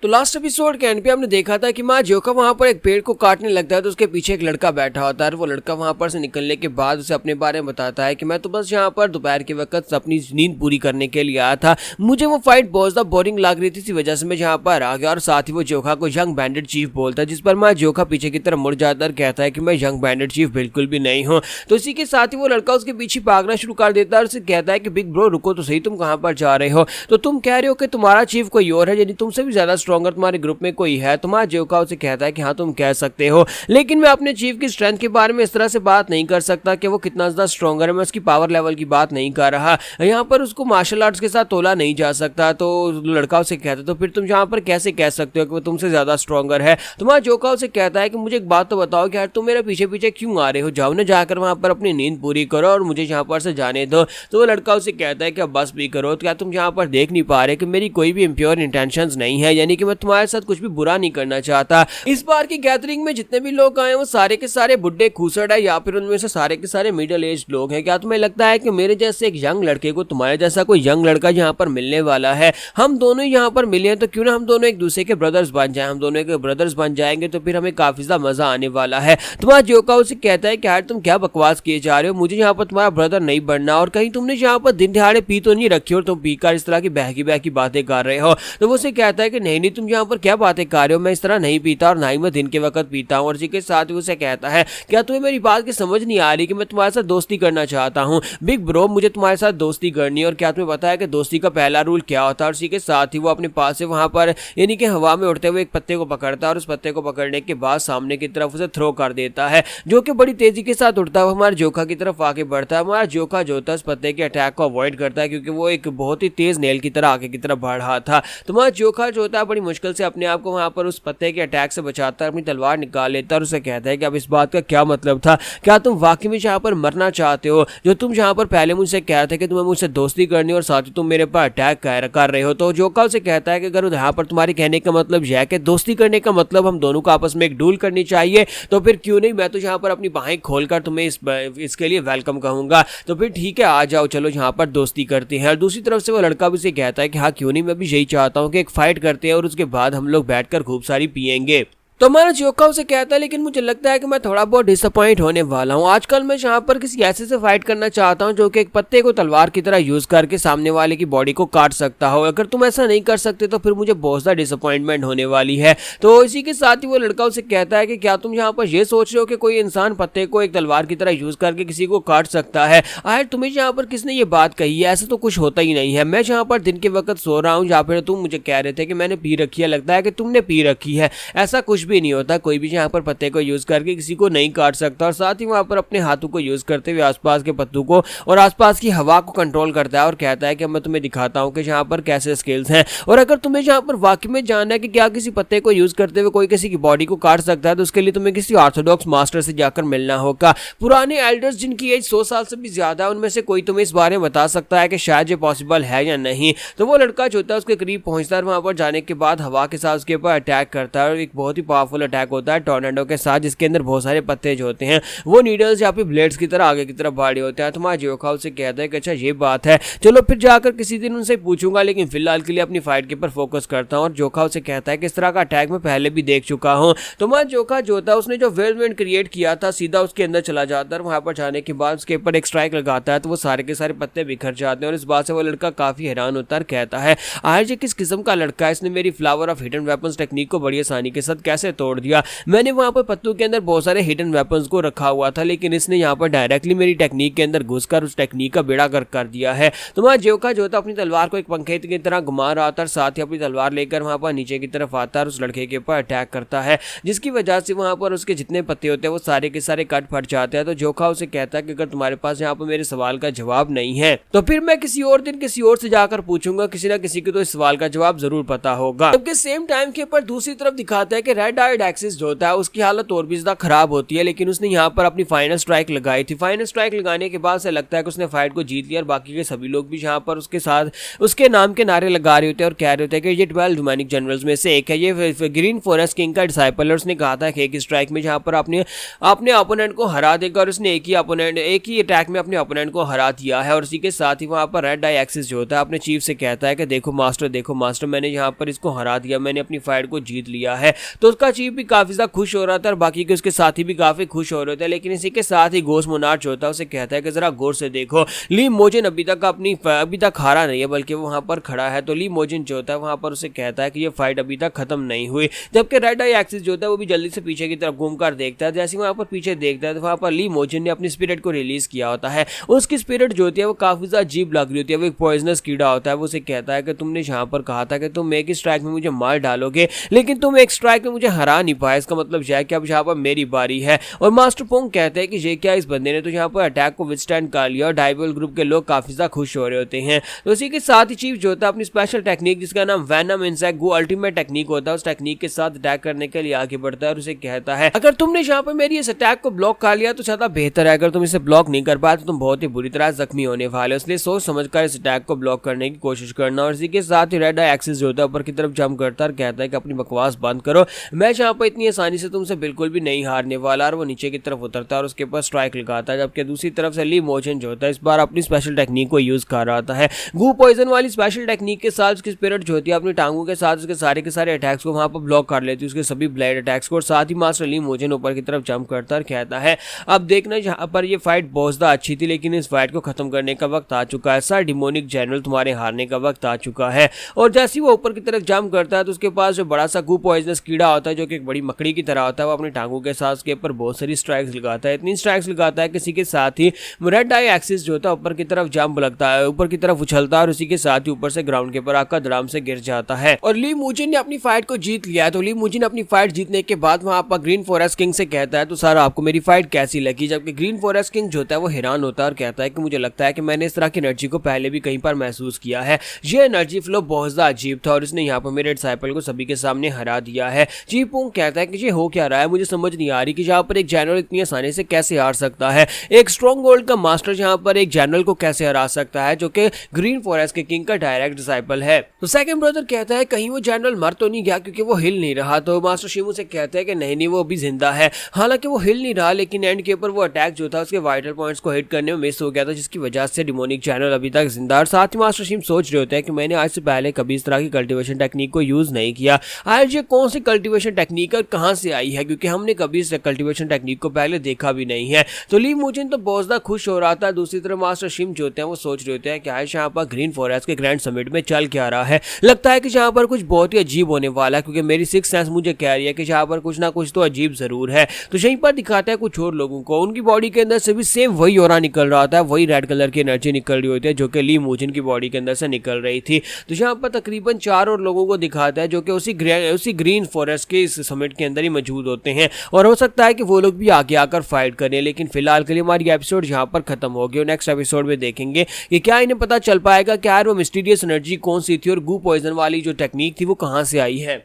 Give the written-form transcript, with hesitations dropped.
तो last episode के and पे हमने देखा था कि माँ जोका वहाँ पर एक पेड़ को काटने लगता है तो उसके पीछे एक लड़का बैठा होता है और वो लड़का वहाँ पर से निकलने के बाद उसे अपने बारे में बताता है कि मैं तो बस यहाँ पर दोपहर के वक्त अपनी नींद पूरी करने के लिए आया था। मुझे वो फाइट बहुत ज़्यादा बोरिंग लग रही थी, इसी वजह से मैं यहाँ पर आ गया। और साथ ही वो जोका को यंग बैंडेड चीफ बोलता है, जिस पर माँ जोका पीछे की तरफ मुड़ जाता है और कहता है कि मैं यंग बैंडेड चीफ बिल्कुल भी नहीं हूँ। तो इसी के साथ ही वो लड़का उसके पीछे भागना शुरू कर देता है और उसे कहता है कि बिग ब्रो रुको तो सही, तुम कहाँ पर जा रहे हो? तो तुम कह रहे हो कि तुम्हारा चीफ कोई और है, यानी तुमसे भी ज्यादा स्ट्रॉन्गर तुम्हारे ग्रुप में कोई है? तुम्हारा जोका उसे कहता है कि हाँ तुम कह सकते हो, लेकिन मैं अपने चीफ की स्ट्रेंथ के बारे में इस तरह से बात नहीं कर सकता कि वो कितना ज्यादा स्ट्रॉन्गर है। मैं उसकी पावर लेवल की बात नहीं कर रहा, यहाँ पर उसको मार्शल आर्ट्स के साथ तोला नहीं जा सकता। तो लड़का उसे कहता है तो फिर तुम यहाँ पर कैसे कह सकते हो कि वो तुमसे ज्यादा स्ट्रॉन्गर है? तुम्हारा जोका उसे कहता है कि मुझे एक बात तो बताओ कि यार तुम मेरे पीछे पीछे क्यों आ रहे हो? जाओ ना जाकर वहां पर अपनी नींद पूरी करो और मुझे यहाँ पर से जाने दो। तो वो लड़का उसे कहता है कि अब बस भी करो, तो क्या तुम यहाँ पर देख नहीं पा रहे कि मेरी कोई भी इम्प्योर इंटेंशंस नहीं है, यानी कि मैं तुम्हारे साथ कुछ भी बुरा नहीं करना चाहता। इस बार की गैदरिंग में जितने भी लोग आए वो सारे के सारे बुड्ढे खूसड़ है या फिर उनमें से सारे के सारे मिडिल एज लोग हैं। क्या तुम्हें लगता है कि मेरे जैसे एक यंग लड़के को तुम्हारे जैसा कोई यंग लड़का यहाँ पर मिलने वाला है? हम दोनों यहाँ पर मिले हैं तो क्यों ना हम दोनों एक दूसरे के ब्रदर्स बन जाए। हम दोनों के ब्रदर्स बन जाएंगे तो फिर हमें काफी ज्यादा मजा आने वाला है। तुम्हारा जोका उसे कहता है कि यार तुम क्या बकवास किए जा रहे हो, मुझे यहाँ पर तुम्हारा ब्रदर नहीं बनना, और कहीं तुमने यहाँ पर दिन दिहाड़े पी तो नहीं रखी और तुम पीकर इस तरह की बहकी बातें कर रहे हो? तो वो उसे कहता है कि नहीं तुम यहाँ पर क्या बातें कर रहे हो, मैं इस तरह नहीं पीता और ना ही मैं दिन के वक्त पीता हूँ। और इसी के साथ ही उसे कहता है क्या तुम्हें मेरी बात की समझ नहीं आ रही कि मैं तुम्हारे साथ दोस्ती करना चाहता हूँ? बिग ब्रो मुझे तुम्हारे साथ दोस्ती करनी है, और क्या तुम्हें पता है कि दोस्ती का पहला रूल क्या होता है? और इसी के साथ ही वो अपने पास से वहां पर यानी कि हवा में उड़ते हुए एक पत्ते को पकड़ता है और उस पत्ते को पकड़ने के बाद सामने की तरफ उसे थ्रो कर देता है, जो कि बड़ी तेजी के साथ उड़ता हुआ हमारे जोका की तरफ आगे बढ़ता है। हमारा जोका जो होता है उस पत्ते के अटैक को अवॉइड करता है क्योंकि वो एक बहुत ही तेज नेल की तरह आगे की तरफ बढ़ रहा था। तो हमारा जोका जो होता है बड़ी मुश्किल से अपने आप को वहां पर उस पत्ते के अटैक से बचाता है, अपनी तलवार निकाल लेता है और उसे कहता है कि अब इस बात का क्या मतलब था? क्या तुम वाकई में यहाँ पर मरना चाहते हो? जो तुम यहाँ पर पहले मुझसे कह रहे थे कि तुम्हें मुझसे दोस्ती करनी और साथ ही तुम मेरे पर अटैक कर रहे हो। तो जोका उसे कहता है कि अगर यहाँ पर तुम्हारे कहने का मतलब यह है कि दोस्ती करने का मतलब हम दोनों को आपस में एक डूल करनी चाहिए, तो फिर क्यों नहीं, मैं तो यहाँ पर अपनी बाहें खोलकर तुम्हें इसके लिए वेलकम कहूंगा। तो फिर ठीक है, आ जाओ, चलो यहाँ पर दोस्ती करते हैं। और दूसरी तरफ से वो लड़का भी उसे कहता है कि हाँ क्यों नहीं, मैं भी यही चाहता हूँ कि एक फाइट करते हैं और उसके बाद हम लोग बैठकर खूब सारी पियेंगे। तो हमारा जोका उसे कहता है लेकिन मुझे लगता है कि मैं थोड़ा बहुत डिसअपॉइंट होने वाला हूँ। आजकल मैं यहाँ पर किसी ऐसे से फाइट करना चाहता हूँ जो कि एक पत्ते को तलवार की तरह यूज करके सामने वाले की बॉडी को काट सकता हो। अगर तुम ऐसा नहीं कर सकते तो फिर मुझे बहुत ज़्यादा डिसअपॉइंटमेंट होने वाली है। तो इसी के साथ ही वो लड़का उसे कहता है कि क्या तुम यहाँ पर ये सोच रहे हो कि कोई इंसान पत्ते को एक तलवार की तरह यूज करके किसी को काट सकता है? आखिर तुम्हें यहाँ पर किसने ये बात कही है? ऐसा तो कुछ होता ही नहीं है। मैं यहाँ पर दिन के वक्त सो रहा हूँ, जहाँ पर तुम मुझे कह रहे थे कि मैंने पी रखी है, लगता है कि तुमने पी रखी है। ऐसा कुछ भी नहीं होता, कोई यहाँ पर पत्ते को यूज करके किसी को नहीं काट सकता। और साथ ही वहां पर अपने हाथों को यूज करते हुए आसपास के पत्तों को और आसपास की हवा को कंट्रोल करता है और कहता है कि मैं तुम्हें दिखाता हूं कि यहाँ पर कैसे स्किल्स हैं। और अगर तुम्हें यहाँ पर वाकई में जानना है कि क्या किसी पत्ते को यूज करते हुए कोई किसी की बॉडी को काट सकता है, तो उसके लिए तुम्हें किसी ऑर्थोडॉक्स मास्टर से जाकर मिलना होगा। पुराने एल्डर्स जिनकी एज 100 साल से भी ज्यादा, उनमें से कोई तुम्हें इस बारे में बता सकता है कि शायद ये पॉसिबल है या नहीं। तो वो लड़का जो होता है उसके करीब पहुंचता है, वहां पर जाने के बाद हवा के साथ उसके ऊपर अटैक करता है और एक बहुत ही पावरफुल अटैक होता है टॉर्नेडो के साथ, जिसके अंदर बहुत सारे पत्ते जो होते हैं वो नीडल्स या फिर ब्लेड्स की तरह आगे की तरफ भारी होते हैं। तुम्हारा जोका उसे कहता है कि अच्छा ये बात है, चलो फिर जाकर किसी दिन उनसे पूछूंगा, लेकिन फिलहाल के लिए अपनी फाइट के ऊपर फोकस करता हूं। और जोका उसे कहता है कि इस तरह का अटैक मैं पहले भी देख चुका हूं। तुम्हारा जोका जो था उसने जो वेलमेंट क्रिएट किया था सीधा उसके अंदर चला जाता है, वहां पर जाने के बाद उसके ऊपर एक स्ट्राइक लगाता है तो वो सारे के सारे पत्ते बिखर जाते हैं। और इस बात से वो लड़का काफी हैरान होता है, कहता है आज ये किस किस्म का लड़का है, इसने मेरी flower of hidden weapons technique को बड़ी आसानी के साथ कैसे तोड़ दिया? मैंने वहां पर पत्तों के अंदर बहुत सारे हिडन वेपन्स को रखा हुआ था, लेकिन इसने यहाँ पर डायरेक्टली मेरी टेक्निक के अंदर घुसकर उस टेक्निक का बेड़ा गर्क कर दिया है। तुम्हारा जोका जो था अपनी तलवार को एक पंखे की तरह घुमा रहा था, साथ ही अपनी तलवार लेकर वहां पर नीचे की तरफ आता है और उस लड़के के ऊपर अटैक करता है, जिसकी वजह से वहां पर उसके जितने पत्ते होते हैं वो सारे के सारे कट फट जाते हैं। तो जोका उसे कहता है कि अगर तुम्हारे पास यहाँ पर मेरे सवाल का जवाब नहीं है तो फिर मैं किसी और दिन किसी और से जाकर पूछूंगा, किसी ना किसी को तो इस सवाल का जवाब जरूर पता होगा। जबकि सेम टाइम के ऊपर दूसरी तरफ दिखाता है कि रेड रेड आइड एक्सिस जो होता है उसकी हालत और भी ज्यादा खराब होती है, लेकिन उसने यहाँ पर अपनी फाइनल स्ट्राइक लगाई थी। फाइनल स्ट्राइक लगाने के बाद से लगता है कि उसने फाइट को जीत लिया और बाकी के सभी लोग भी यहाँ पर उसके साथ उसके नाम के नारे लगा रहे होते हैं और कह रहे होते हैं कि ये 12 रोमानिक जनरल्स में से एक है, ये ग्रीन फॉरेस्ट किंग का डिसाइपल है। उसने कहा था कि एक स्ट्राइक में जहाँ पर अपने ओपोनेंट को हरा देगा और उसने एक ही अटैक में अपने ओपोनेंट को हरा दिया है। और इसी के साथ ही वहाँ पर रेड आई एक्सिस जो होता है अपने चीफ से कहता है कि देखो मास्टर मैंने यहाँ पर इसको हरा दिया, मैंने अपनी फाइट को जीत लिया है। तो उसका चीफ भी काफी ज्यादा खुश हो रहा था और बाकी के उसके साथी भी काफी खुश हो रहे थे। लेकिन इसी के साथ ही घोस्ट मोनार्च जो होता है उसे कहता है कि जरा गौर से देखो, ली मोजिन अभी तक हारा नहीं है बल्कि वो वहां पर खड़ा है। तो ली मोजिन जो होता है वहां पर उसे कहता है कि ये फाइट अभी तक खत्म नहीं हुई। जबकि रेड आई एक्सिस जो होता है वो भी जल्दी से पीछे की तरफ घूमकर देखता है। जैसे वहां पर पीछे देखता है तो वहां पर ली मोजिन ने अपनी स्पिरिट को रिलीज किया होता है। उसकी स्पिरिट जो होती है वो काफी ज्यादा अजीब लग रही होती है, वो एक पॉइजनस कीड़ा होता है। वो उसे कहता है कि तुमने यहाँ पर कहा था कि तुम एक स्ट्राइक में मुझे मार डालोगे, लेकिन तुम एक स्ट्राइक में मुझे हरा नहीं पाए, इसका मतलब यह है कि अब यहाँ पर मेरी बारी है। और मास्टर पोंग कहते हैं कि ये क्या, इस बंदे ने तो यहाँ पर अटैक को विथस्टैंड कर लिया। और डाइबल ग्रुप के लोग काफी ज्यादा खुश हो रहे होते हैं। तो इसी के साथ ही चीफ जो होता है अपनी स्पेशल टेक्निक जिसका नाम वैनम इंसेक्ट गो अल्टीमेट टेक्निक होता है, उस टेक्निक के साथ अटैक करने के लिए आगे बढ़ता है और उसे कहता है अगर तुमने यहाँ पर मेरी इस अटैक को ब्लॉक कर लिया तो ज्यादा बेहतर है, अगर तुम इसे ब्लॉक नहीं कर पाए तो तुम बहुत ही बुरी तरह जख्मी होने वाले हो, इसलिए सोच समझकर इस अटैक को ब्लॉक करने की कोशिश करना। और इसी के साथ ही रेड आई एक्सिस जो होता है ऊपर की तरफ जंप करता है और कहता है कि अपनी बकवास बंद करो, मैं यहाँ पर इतनी आसानी से तुमसे बिल्कुल भी नहीं हारने वाला। और वो नीचे की तरफ उतरता है और उसके ऊपर स्ट्राइक लगाता है। जबकि दूसरी तरफ से ली मोजिन जो होता है इस बार अपनी स्पेशल टेक्निक को यूज कर रहा है। गू पॉइजन वाली स्पेशल टेक्निक के साथ उसकी स्पिरिट जो होती है अपनी टांगों के साथ उसके सारे के सारे अटैक्स को वहां पर ब्लॉक कर लेती है, उसके सभी ब्लेड अटैक्स को। और साथ ही मास्टर ली मोजिन ऊपर की तरफ जंप करता है और कहता है अब देखना यहाँ पर ये फाइट बहुत ज्यादा अच्छी थी, लेकिन इस फाइट को खत्म करने का वक्त आ चुका है। सर डिमोनिक जनरल तुम्हारे हारने का वक्त आ चुका है। और जैसे ही वो ऊपर की तरफ जंप करता है तो उसके पास जो बड़ा सा गू पॉइजनस कीड़ा होता है जो कि एक बड़ी मकड़ी की तरह होता है, वो अपनी टांगों के साथ उसके ऊपर बहुत सारी स्ट्राइक्स लगाता है। इतनी स्ट्राइक्स लगाता है किसी के साथ ही रेड आई एक्सिस जो होता है ऊपर की तरफ जंप लगता है, ऊपर की तरफ उछलता है और उसी के साथ ही ऊपर से ग्राउंड के ऊपर आकर धड़ाम से गिर जाता है। और ली मुजिन ने अपनी फाइट को जीत लिया है। तो ली मुजिन अपनी फाइट जीतने के बाद वहां पर ग्रीन फॉरेस्ट किंग से कहता है तो सर आपको मेरी फाइट कैसी लगी। जबकि ग्रीन फॉरेस्ट किंग जो होता है वो हैरान होता है और कहता है कि मुझे लगता है कि मैंने इस तरह की एनर्जी को पहले भी कहीं पर महसूस किया है, ये एनर्जी फ्लो बहुत ज्यादा अजीब था और इसने यहाँ पर मेरे डिसाइपल को सभी के सामने हरा दिया है। जी पोंग कहता है कि ये हो क्या रहा है, मुझे समझ नहीं आ रही कि यहाँ पर एक जनरल इतनी आसानी से कैसे हार सकता है, एक स्ट्रॉन्ग गोल्ड का मास्टर यहाँ पर एक जनरल को कैसे हरा सकता है जो कि ग्रीन फॉरेस्ट के किंग का डायरेक्ट डिसाइपल है। तो सेकंड ब्रदर कहता है कहीं वो जनरल मर तो नहीं गया क्योंकि वो हिल नहीं रहा। तो मास्टर शिमू से कहता है कि नहीं वो अभी जिंदा है, हालांकि वो हिल नहीं रहा लेकिन एंड के ऊपर वो अटैक जो था उसके वाइटल पॉइंट्स को हिट करने में मिस हो गया था, जिसकी वजह से डिमोनिक जनरल अभी तक जिंदा। और साथ ही मास्टर शिम सोच रहे होते हैं कि मैंने आज से पहले कभी इस तरह की कल्टीवेशन टेक्निक को यूज नहीं किया, आज ये कौन सी कल्टीवेशन टेक्निक है कहां से आई है, क्योंकि हमने कभी इस कल्टीवेशन टेक्निक को पहले देखा भी नहीं है। तो ली मुजिन तो बहुत ज्यादा खुश हो रहा था। दूसरी तरफ मास्टर शिम जो होते हैं वो सोच रहे होते हैं कि आज यहाँ पर ग्रीन फॉरेस्ट के ग्रैंड समिट में चल क्या रहा है, लगता है कि यहाँ पर कुछ बहुत ही अजीब होने वाला है, क्योंकि मेरी सिक्स सेंस मुझे कह रही है कि यहाँ पर कुछ ना कुछ तो अजीब जरूर है। तो यहीं पर दिखाता है कुछ और लोगों को, उनकी बॉडी के अंदर से भी सेम वही ऑरा निकल रहा था, वही रेड कलर की एनर्जी निकल रही होती है जो कि ली मुजिन की बॉडी के अंदर से निकल रही थी। तो यहाँ पर तकरीबन 4 और लोगों को दिखाता है जो कि उसी ग्रीन फॉरेस्ट के इस समिट के अंदर ही मौजूद होते हैं और हो सकता है कि वो लोग भी आगे आकर फाइट करें। लेकिन फिलहाल के लिए हमारी एपिसोड यहाँ पर खत्म हो गई और नेक्स्ट एपिसोड में देखेंगे कि क्या इन्हें पता चल पाएगा कि यार वो मिस्टीरियस एनर्जी कौन सी थी और गू पॉइजन वाली जो टेक्निक थी वो कहाँ से आई है।